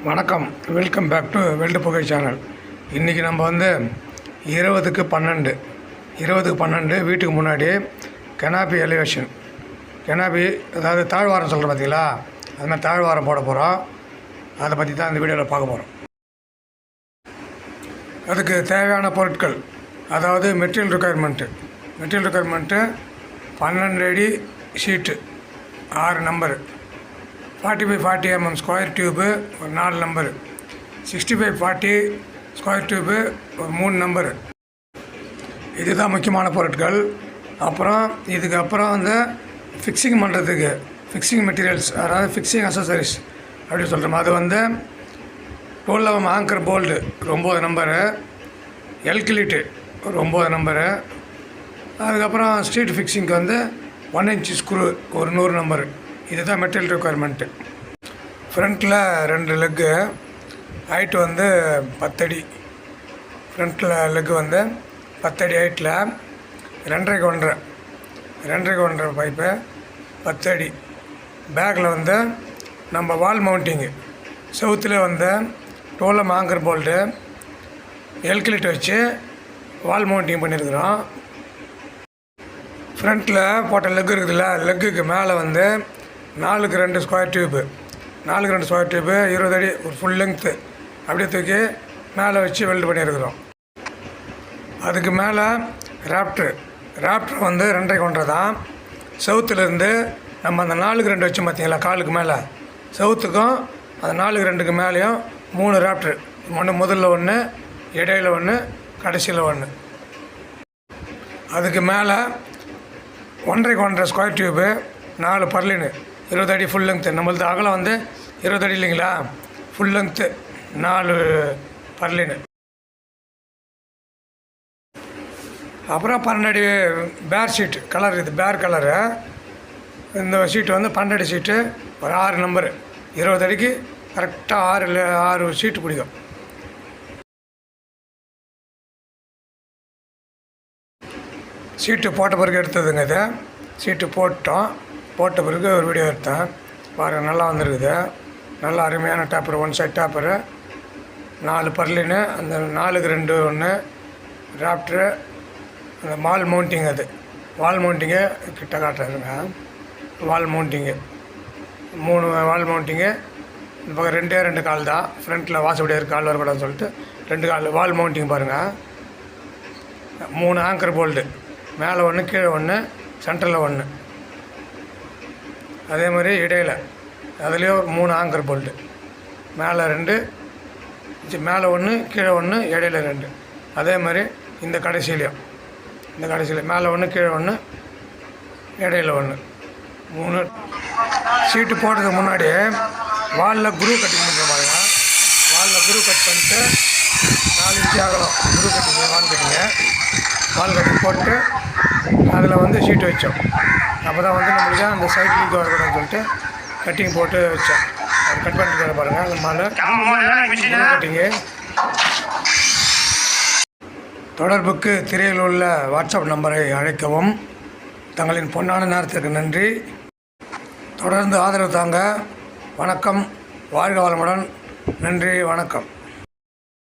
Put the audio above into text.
வணக்கம், welcome back to weld புகை channel. இன்றைக்கி நம்ம வந்து 20:12 வீட்டுக்கு முன்னாடி கெனாபி எலிவேஷன், கெனாபி அதாவது தாழ்வாரம் சொல்கிறோம் பார்த்தீங்களா, அது மாதிரி தாழ்வாரம் போட போகிறோம். அதை பற்றி தான் இந்த வீடியோவில் பார்க்க போகிறோம். அதுக்கு தேவையான பொருட்கள், அதாவது மெட்டீரியல் ரெக்குயர்மெண்ட்டு 12 அடி sheet 6 number, 40x40 mm square tube ஒரு 4 நம்பரு, 60x40 ஸ்கொயர் டியூபு ஒரு 3 நம்பரு. இதுதான் முக்கியமான பொருட்கள். அப்புறம் இதுக்கப்புறம் வந்து ஃபிக்ஸிங் பண்ணுறதுக்கு ஃபிக்ஸிங் மெட்டீரியல்ஸ், அதாவது ஃபிக்ஸிங் அசசரிஸ் அப்படின்னு சொல்கிறோம். அது வந்து 12 mm ஆங்கர் போல்டு 9 நம்பரு, எல்கிலிட்டு ஒரு 9 நம்பரு. அதுக்கப்புறம் ஸ்ட்ரீட் ஃபிக்ஸிங்க்கு வந்து 1 inch ஸ்க்ரூ ஒரு 100 நம்பரு. இதுதான் மெட்டீரியல் ரெக்குயர்மெண்ட்டு. ஃப்ரண்ட்டில் 2 லெக்கு, ஹைட்டு வந்து 10 அடி. ஃப்ரண்ட்டில் லெக்கு வந்து 10 அடி ஹைட்டில், 2.5 பைப்பு 10 அடி. பேக்கில் வந்து நம்ம வால் மவுண்டிங்கு, செவுத்தில் வந்து 12 mm ஆங்கர் போல்டு எல்கிலிட் வச்சு வால் மவுண்டிங் பண்ணியிருக்கிறோம். ஃப்ரண்ட்டில் போட்ட லெக்கு இருக்குதுல்ல, லெக்குக்கு மேலே வந்து 4x2 square tube, 4x2 square tube 20 அடி ஒரு ஃபுல் லெங்க்த்து அப்படியே தூக்கி மேலே வச்சு வெல்டு பண்ணியிருக்கிறோம். அதுக்கு மேலே ராப்ட்ரு வந்து 2.5 தான். செவுத்துலேருந்து நம்ம அந்த 4x2 வச்சு பார்த்தீங்களா, காலுக்கு மேலே செவுத்துக்கும் அந்த 4x2க்கு மேலேயும் 3 ராப்ட்ரு, ஒன்று முதல்ல 1, இடையில 1, கடைசியில் 1. அதுக்கு மேலே 1.5 ஸ்கொயர் டியூபு 4 பர்லின்னு 20 அடி ஃபுல் லெங்க்த்து. நம்மளது அகலம் வந்து 20 அடி இல்லைங்களா, ஃபுல் லெங்க்த்து 4 பர்லின்னு. அப்புறம் 12 அடி பேர் ஷீட்டு கலர், இது பேர் கலரு. இந்த ஷீட்டு வந்து 12 அடி ஷீட்டு ஒரு 6 நம்பரு, 20 அடிக்கு கரெக்டாக 6 ஷீட்டு பிடிக்கும். ஷீட்டு போட்ட பிறகு எடுத்ததுங்க. இது ஷீட்டு போட்ட பிறகு ஒரு வீடியோ எடுத்தேன் பாருங்கள், நல்லா வந்துருக்குது. நல்லா அருமையான டேப்பர், 1 சைட் டேப்பரு, 4 பர்லின்னு, அந்த 4x2 1 ராப்ட்ரு, அந்த வால் மவுண்டிங். அது வால் மவுண்டிங்கு கிட்ட காட்டுறாருங்க. வால் மவுண்டிங்கு 3 வால் மவுண்டிங்கு. இந்த பக்கம் 2 கால் தான், ஃப்ரண்ட்டில் வாசப்படியாக கால் வரக்கூடாதுன்னு சொல்லிட்டு 2 கால் வால் மவுண்டிங் பாருங்கள். 3 ஆங்கர் போல்டு, மேலே 1 கீழே 1 சென்டரில் 1. அதே மாதிரி இடையில் அதுலேயும் 3 ஆங்கர் போல்டு, மேலே 2, மேலே 1 கீழே 1 இடையில 2. அதே மாதிரி இந்த கடைசியிலையும் மேலே 1 கீழே 1 இடையில 1, 3. ஷீட்டு போடுறதுக்கு முன்னாடி வாலில் குரூ கட்டிங் பண்ணுற பாருங்க. வாலில் குரூ கட் பண்ணிட்டு 4 இன்ச்சு ஆகலாம் குரூ கட்டிங்க, வால் கட்டிங் போட்டு அதில் வந்து ஷீட்டு வச்சோம். அப்போ தான் வந்து நம்மளுக்கு அந்த சைட் லீக் வரக்கூடாதுன்னு சொல்லிட்டு கட்டிங் போட்டு வச்சோம். அது கட் பண்ணிட்டு பாருங்கள். அந்த மேலே கட்டிங்கு. தொடர்புக்கு திரையில் உள்ள வாட்ஸ்அப் நம்பரை அழைக்கவும். தங்களின் பொன்னான நேரத்திற்கு நன்றி. தொடர்ந்து ஆதரவு தாங்க. வணக்கம், வாழ்க வளமுடன். நன்றி, வணக்கம்.